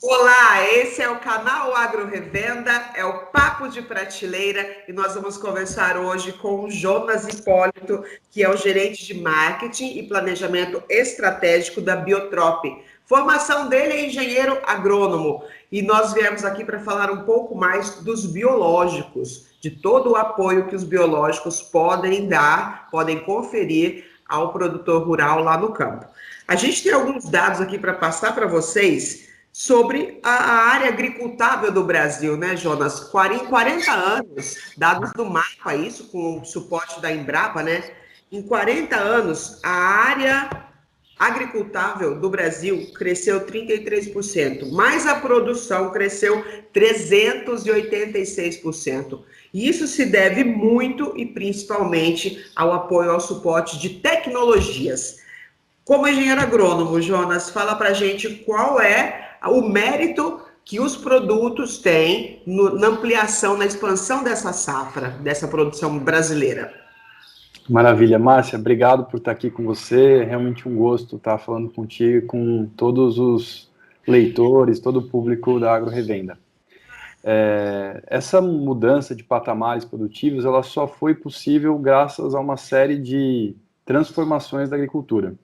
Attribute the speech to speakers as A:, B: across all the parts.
A: Olá, esse é o canal Agro Revenda, é o Papo de Prateleira e nós vamos conversar hoje com o Jonas Hipólito, que é o gerente de marketing e planejamento estratégico da Biotrop. Formação dele é engenheiro agrônomo e nós viemos aqui para falar um pouco mais dos biológicos, de todo o apoio que os biológicos podem dar, podem conferir ao produtor rural lá no campo. A gente tem alguns dados aqui para passar para vocês sobre a área agricultável do Brasil, né, Jonas? Em 40 anos, dados do mapa, isso com o suporte da Embrapa, né? Em 40 anos, a área agricultável do Brasil cresceu 33%, mas a produção cresceu 386%. E isso se deve muito e principalmente ao apoio ao suporte de tecnologias. Como engenheiro agrônomo, Jonas, fala para a gente qual é o mérito que os produtos têm na ampliação, na expansão dessa safra, dessa produção brasileira.
B: Maravilha, Márcia, obrigado por estar aqui com você, é realmente um gosto estar falando contigo, com todos os leitores, todo o público da Agro Revenda. Essa mudança de patamares produtivos, ela só foi possível graças a uma série de transformações da agricultura.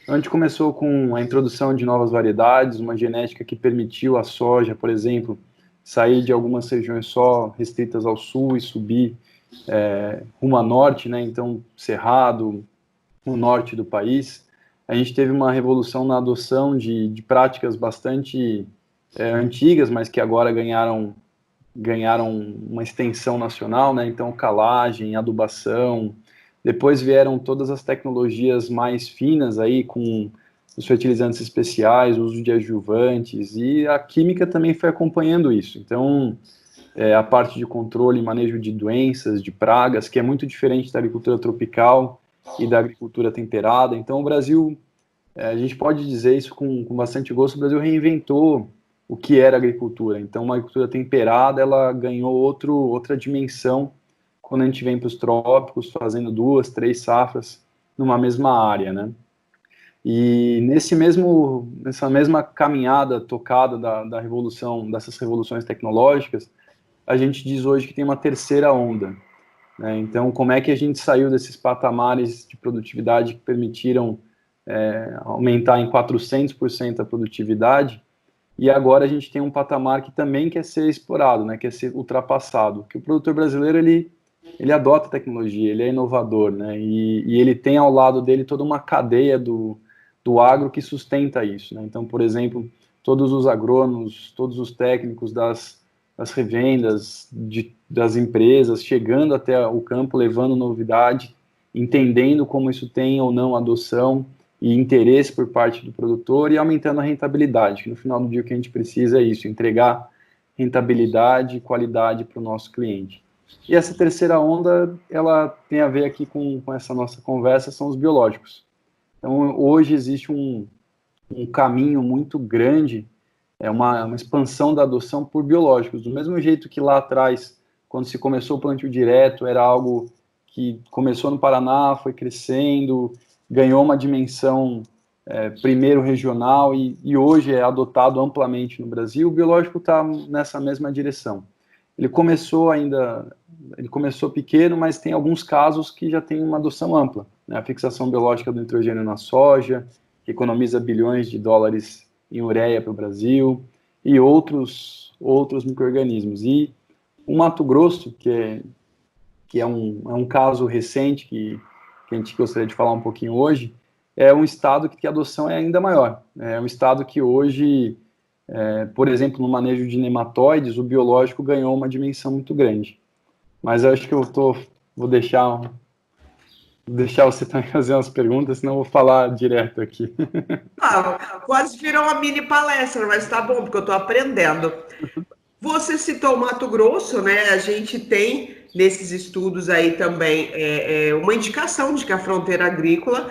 B: A gente começou com a introdução de novas variedades, uma genética que permitiu a soja, por exemplo, sair de algumas regiões só restritas ao sul e subir rumo a norte, né? Então, Cerrado, o norte do país. A gente teve uma revolução na adoção de práticas bastante antigas, mas que agora ganharam uma extensão nacional, né? Então, calagem, adubação. Depois vieram todas as tecnologias mais finas aí, com os fertilizantes especiais, o uso de adjuvantes, e a química também foi acompanhando isso. Então, a parte de controle e manejo de doenças, de pragas, que é muito diferente da agricultura tropical e da agricultura temperada. Então, o Brasil, a gente pode dizer isso com bastante gosto, o Brasil reinventou o que era agricultura. Então, uma agricultura temperada, ela ganhou outra dimensão quando a gente vem para os trópicos, fazendo 2, 3 safras numa mesma área, né? E nessa mesma caminhada tocada da revolução, dessas revoluções tecnológicas, a gente diz hoje que tem uma terceira onda, né? Então, como é que a gente saiu desses patamares de produtividade que permitiram aumentar em 400% a produtividade, e agora a gente tem um patamar que também quer ser explorado, né? Quer ser ultrapassado, que o produtor brasileiro, ele adota tecnologia, ele é inovador, né? E ele tem ao lado dele toda uma cadeia do agro que sustenta isso, né? Então, por exemplo, todos os agrônomos, todos os técnicos das revendas, das empresas, chegando até o campo, levando novidade, entendendo como isso tem ou não adoção e interesse por parte do produtor e aumentando a rentabilidade, que no final do dia o que a gente precisa é isso, entregar rentabilidade e qualidade para o nosso cliente. E essa terceira onda, ela tem a ver aqui com essa nossa conversa, são os biológicos. Então, hoje existe um caminho muito grande, uma expansão da adoção por biológicos. Do mesmo jeito que lá atrás, quando se começou o plantio direto, era algo que começou no Paraná, foi crescendo, ganhou uma dimensão primeiro regional e hoje é adotado amplamente no Brasil, o biológico está nessa mesma direção. Ele começou pequeno, mas tem alguns casos que já tem uma adoção ampla, né? A fixação biológica do nitrogênio na soja, que economiza bilhões de dólares em ureia para o Brasil, e outros micro-organismos. E o Mato Grosso, que é um caso recente que a gente gostaria de falar um pouquinho hoje, é um estado que a adoção é ainda maior. É um estado que hoje, por exemplo, no manejo de nematóides, o biológico ganhou uma dimensão muito grande. Mas eu acho que vou deixar você também fazer umas perguntas, senão eu vou falar direto aqui.
A: Quase virou uma mini palestra, mas tá bom, porque eu estou aprendendo. Você citou o Mato Grosso, né? A gente tem nesses estudos aí também uma indicação de que a fronteira agrícola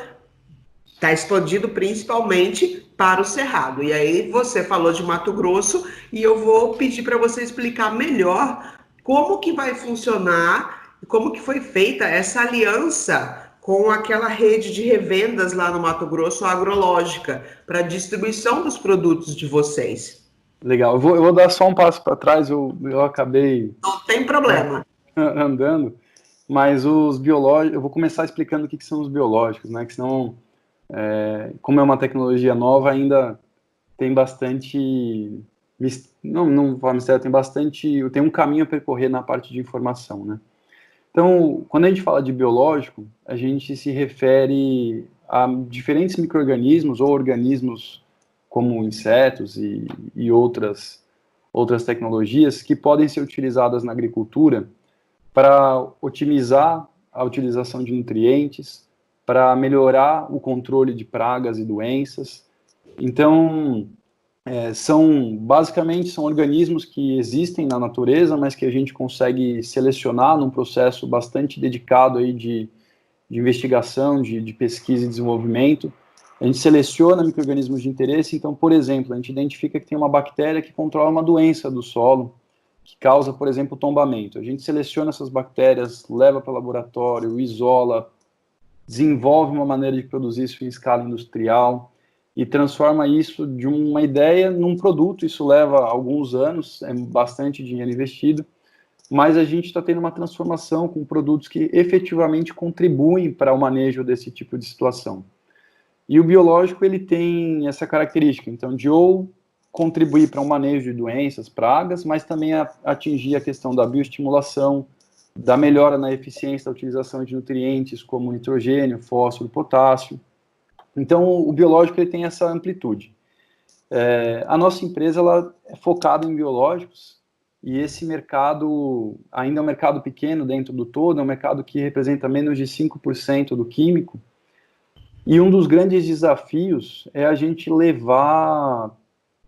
A: está expandindo principalmente para o Cerrado. E aí você falou de Mato Grosso e eu vou pedir para você explicar melhor como que vai funcionar, como que foi feita essa aliança com aquela rede de revendas lá no Mato Grosso, agrológica, para distribuição dos produtos de vocês.
B: Legal. Eu vou dar só um passo para trás, eu acabei
A: Não tem problema.
B: andando, mas os biológicos, eu vou começar explicando o que são os biológicos, né? Que senão, como é uma tecnologia nova, ainda tem bastante, não vou falar mistério, tem um caminho a percorrer na parte de informação, né? Então, quando a gente fala de biológico, a gente se refere a diferentes micro-organismos ou organismos como insetos e outras tecnologias que podem ser utilizadas na agricultura para otimizar a utilização de nutrientes, para melhorar o controle de pragas e doenças. Então, basicamente são organismos que existem na natureza, mas que a gente consegue selecionar num processo bastante dedicado aí de investigação, de pesquisa e desenvolvimento. A gente seleciona micro-organismos de interesse, então, por exemplo, a gente identifica que tem uma bactéria que controla uma doença do solo, que causa, por exemplo, tombamento. A gente seleciona essas bactérias, leva para o laboratório, isola, desenvolve uma maneira de produzir isso em escala industrial e transforma isso de uma ideia num produto. Isso leva alguns anos, é bastante dinheiro investido, mas a gente está tendo uma transformação com produtos que efetivamente contribuem para o manejo desse tipo de situação. E o biológico, ele tem essa característica, então, de ou contribuir para o manejo de doenças, pragas, mas também atingir a questão da bioestimulação, da melhora na eficiência da utilização de nutrientes como nitrogênio, fósforo, potássio. Então, o biológico ele tem essa amplitude. A nossa empresa ela é focada em biológicos e esse mercado ainda é um mercado pequeno dentro do todo, é um mercado que representa menos de 5% do químico. E um dos grandes desafios é a gente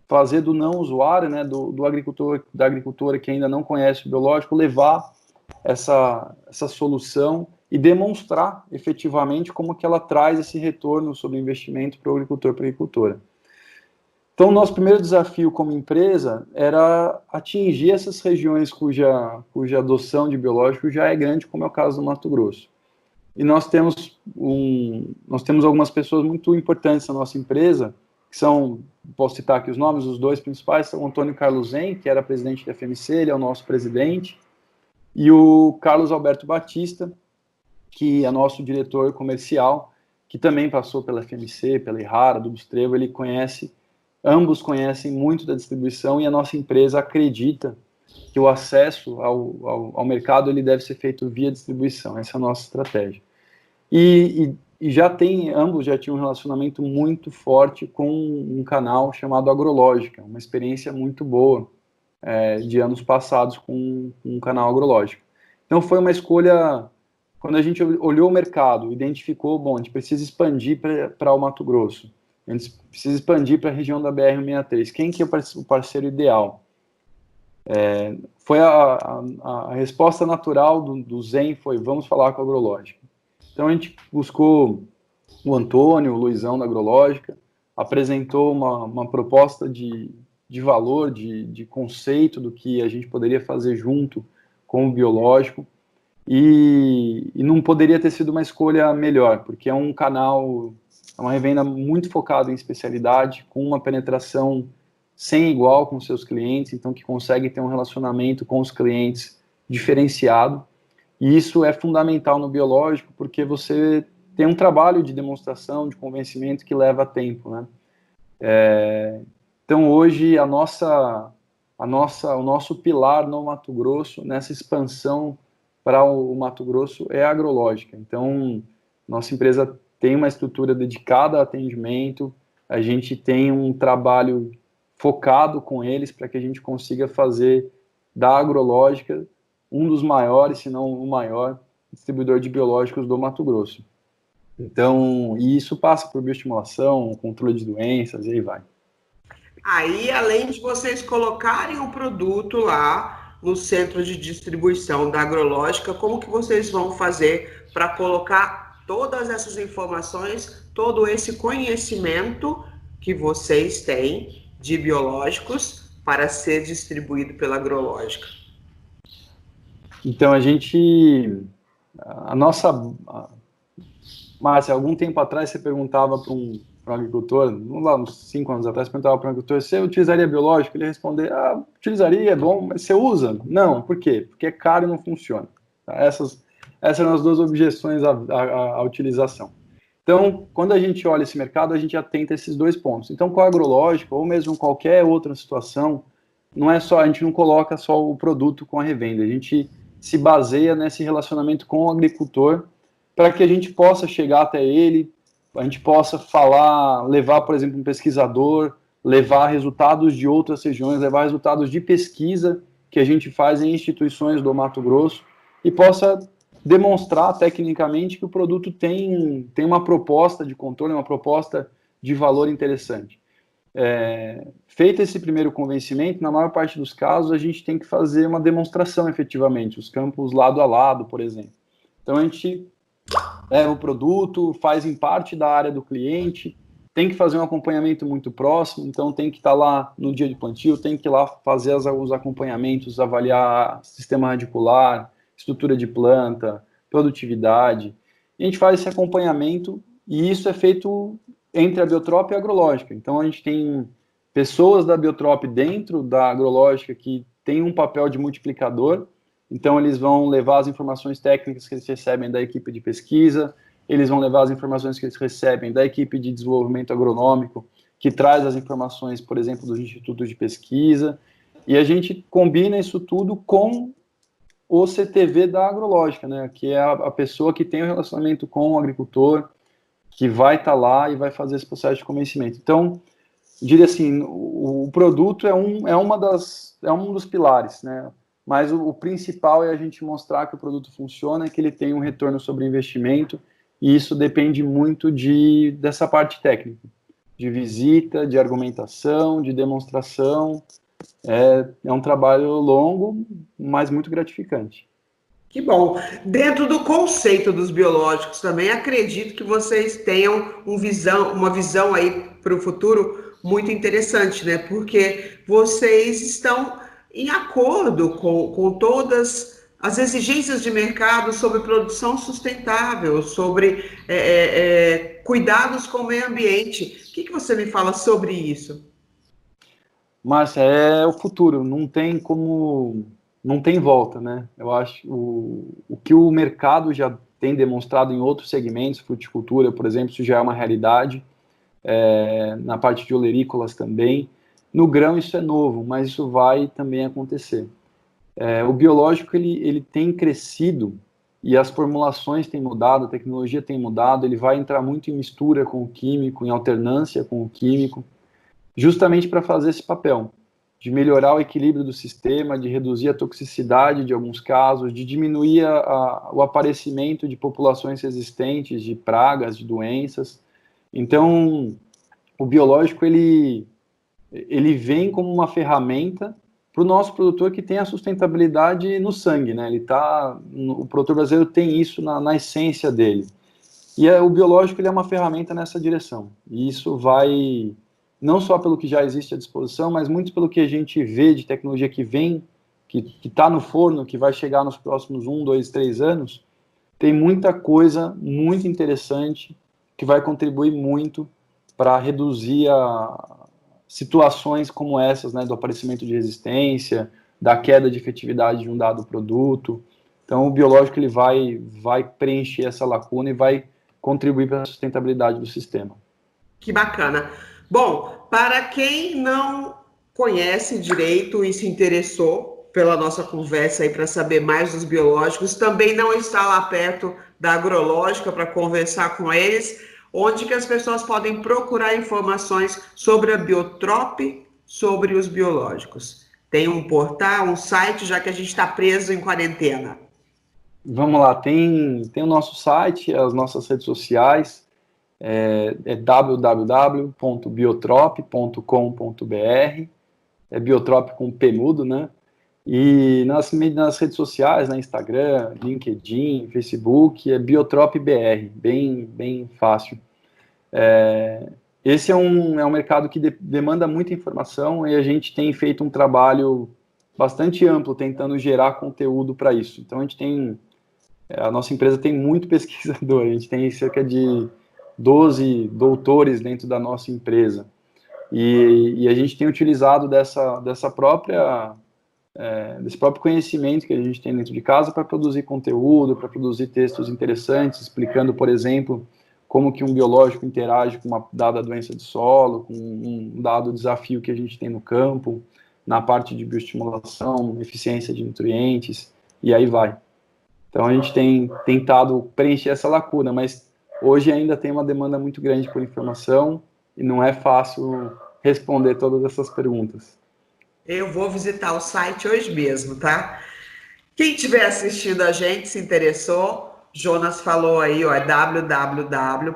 B: fazer do não usuário, né, do agricultor, da agricultora que ainda não conhece o biológico, levar essa solução e demonstrar efetivamente como que ela traz esse retorno sobre o investimento para o agricultor, para a agricultora. Então, o nosso primeiro desafio como empresa era atingir essas regiões cuja adoção de biológico já é grande, como é o caso do Mato Grosso. E nós temos algumas pessoas muito importantes na nossa empresa, que são, posso citar aqui os nomes, os dois principais são o Antônio Carlos Zen, que era presidente da FMC, ele é o nosso presidente, e o Carlos Alberto Batista, que é nosso diretor comercial, que também passou pela FMC, pela Errara, do Bustrevo, ambos conhecem muito da distribuição e a nossa empresa acredita que o acesso ao mercado ele deve ser feito via distribuição, essa é a nossa estratégia. E ambos já tinham um relacionamento muito forte com um canal chamado Agrológica, uma experiência muito boa de anos passados com um canal agrológico. Então foi uma escolha, quando a gente olhou o mercado, identificou, bom, a gente precisa expandir para o Mato Grosso, a gente precisa expandir para a região da BR-163, quem que é o parceiro ideal? Foi a resposta natural do Zen foi, vamos falar com a Agrológica. Então a gente buscou o Antônio, o Luizão da Agrológica, apresentou uma proposta de valor, de conceito do que a gente poderia fazer junto com o biológico, e não poderia ter sido uma escolha melhor, porque é um canal, é uma revenda muito focada em especialidade, com uma penetração sem igual com seus clientes, então que consegue ter um relacionamento com os clientes diferenciado, e isso é fundamental no biológico, porque você tem um trabalho de demonstração, de convencimento que leva tempo, né? Então, hoje, o nosso pilar no Mato Grosso, nessa expansão para o Mato Grosso, é a agrológica. Então, nossa empresa tem uma estrutura dedicada ao atendimento, a gente tem um trabalho focado com eles para que a gente consiga fazer da agrológica um dos maiores, se não o maior, distribuidor de biológicos do Mato Grosso. Então, e isso passa por bioestimulação, controle de doenças, e aí vai.
A: Aí, além de vocês colocarem o produto lá no centro de distribuição da Agrológica, como que vocês vão fazer para colocar todas essas informações, todo esse conhecimento que vocês têm de biológicos para ser distribuído pela Agrológica?
B: Então, Márcia, algum tempo atrás você perguntava para para um agricultor, lá uns 5 anos atrás, perguntava para um agricultor, você utilizaria biológico? Ele responder, utilizaria, é bom, mas você usa? Não, por quê? Porque é caro e não funciona. Tá? Essas eram as duas objeções à utilização. Então, quando a gente olha esse mercado, a gente atenta a esses dois pontos. Então, com o agrológico, ou mesmo qualquer outra situação, não é só, a gente não coloca só o produto com a revenda, a gente se baseia nesse relacionamento com o agricultor para que a gente possa chegar até ele, a gente possa falar, levar, por exemplo, um pesquisador, levar resultados de outras regiões, levar resultados de pesquisa que a gente faz em instituições do Mato Grosso e possa demonstrar tecnicamente que o produto tem uma proposta de controle, uma proposta de valor interessante. Feito esse primeiro convencimento, na maior parte dos casos, a gente tem que fazer uma demonstração efetivamente, os campos lado a lado, por exemplo. Então, a gente leva o produto, faz em parte da área do cliente, tem que fazer um acompanhamento muito próximo, então tem que estar lá no dia de plantio, tem que ir lá fazer os acompanhamentos, avaliar sistema radicular, estrutura de planta, produtividade. E a gente faz esse acompanhamento e isso é feito entre a Biotrop e a agrológica. Então a gente tem pessoas da Biotrop dentro da agrológica que tem um papel de multiplicador. Então, eles vão levar as informações técnicas que eles recebem da equipe de pesquisa, eles vão levar as informações que eles recebem da equipe de desenvolvimento agronômico, que traz as informações, por exemplo, dos institutos de pesquisa, e a gente combina isso tudo com o CTV da agrológica, né, que é a pessoa que tem o relacionamento com o agricultor, que vai estar lá e vai fazer esse processo de convencimento. Então, diria assim, o produto é um dos pilares, né? Mas o principal é a gente mostrar que o produto funciona, que ele tem um retorno sobre investimento, e isso depende muito dessa parte técnica, de visita, de argumentação, de demonstração. É um trabalho longo, mas muito gratificante.
A: Que bom. Dentro do conceito dos biológicos também, acredito que vocês tenham uma visão aí para o futuro muito interessante, né? Porque vocês estão em acordo com todas as exigências de mercado sobre produção sustentável, sobre cuidados com o meio ambiente. O que você me fala sobre isso?
B: Márcia, é o futuro, não tem volta, né? Eu acho o que o mercado já tem demonstrado em outros segmentos, fruticultura, por exemplo, isso já é uma realidade, na parte de olerícolas também. No grão isso é novo, mas isso vai também acontecer. O biológico ele tem crescido e as formulações têm mudado, a tecnologia tem mudado, ele vai entrar muito em mistura com o químico, em alternância com o químico, justamente para fazer esse papel, de melhorar o equilíbrio do sistema, de reduzir a toxicidade de alguns casos, de diminuir o aparecimento de populações resistentes, de pragas, de doenças. Então, o biológico, ele vem como uma ferramenta para o nosso produtor que tem a sustentabilidade no sangue, né? O produtor brasileiro tem isso na essência dele. E o biológico ele é uma ferramenta nessa direção. E isso vai não só pelo que já existe à disposição, mas muito pelo que a gente vê de tecnologia que vem, que está no forno, que vai chegar nos próximos 1, 2, 3 anos. Tem muita coisa muito interessante que vai contribuir muito para reduzir situações como essas, né, do aparecimento de resistência, da queda de efetividade de um dado produto. Então, o biológico ele vai preencher essa lacuna e vai contribuir para a sustentabilidade do sistema.
A: Que bacana. Bom, para quem não conhece direito e se interessou pela nossa conversa aí para saber mais dos biológicos, também não está lá perto da agrológica para conversar com eles, onde que as pessoas podem procurar informações sobre a Biotrop, sobre os biológicos. Tem um portal, um site, já que a gente está preso em quarentena.
B: Vamos lá, tem o nosso site, as nossas redes sociais, www.biotrop.com.br, Biotrop com P mudo, né? E nas redes sociais, na Instagram, LinkedIn, Facebook, é Biotrop BR, bem fácil. Esse é um mercado que demanda muita informação e a gente tem feito um trabalho bastante amplo tentando gerar conteúdo para isso. Então a nossa empresa tem muito pesquisador, a gente tem cerca de 12 doutores dentro da nossa empresa. E a gente tem utilizado desse próprio conhecimento que a gente tem dentro de casa para produzir conteúdo, para produzir textos interessantes, explicando, por exemplo, como que um biológico interage com uma dada doença de solo, com um dado desafio que a gente tem no campo, na parte de bioestimulação, eficiência de nutrientes, e aí vai. Então, a gente tem tentado preencher essa lacuna, mas hoje ainda tem uma demanda muito grande por informação e não é fácil responder todas essas perguntas.
A: Eu vou visitar o site hoje mesmo, tá? Quem tiver assistindo a gente, se interessou, Jonas falou aí, ó, é www.biotrop,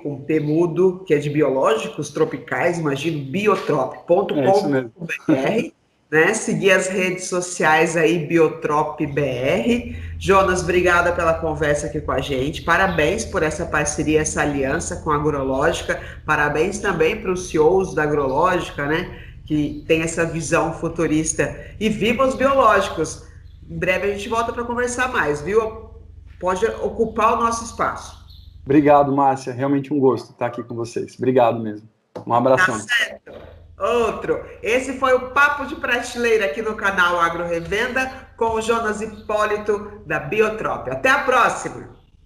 A: com P mudo, que é de biológicos tropicais, imagino,
B: É isso mesmo.
A: biotrop.com.br, né? Seguir as redes sociais aí, BiotropBR. Jonas, obrigada pela conversa aqui com a gente. Parabéns por essa parceria, essa aliança com a Agrológica. Parabéns também para os CEOs da Agrológica, né? Que tem essa visão futurista. E viva os biológicos! Em breve a gente volta para conversar mais, viu? Pode ocupar o nosso espaço.
B: Obrigado, Márcia. Realmente um gosto estar aqui com vocês. Obrigado mesmo. Um abração.
A: Tá certo. Outro. Esse foi o Papo de Prateleira aqui no canal Agro Revenda com o Jonas Hipólito da Biotrop. Até a próxima!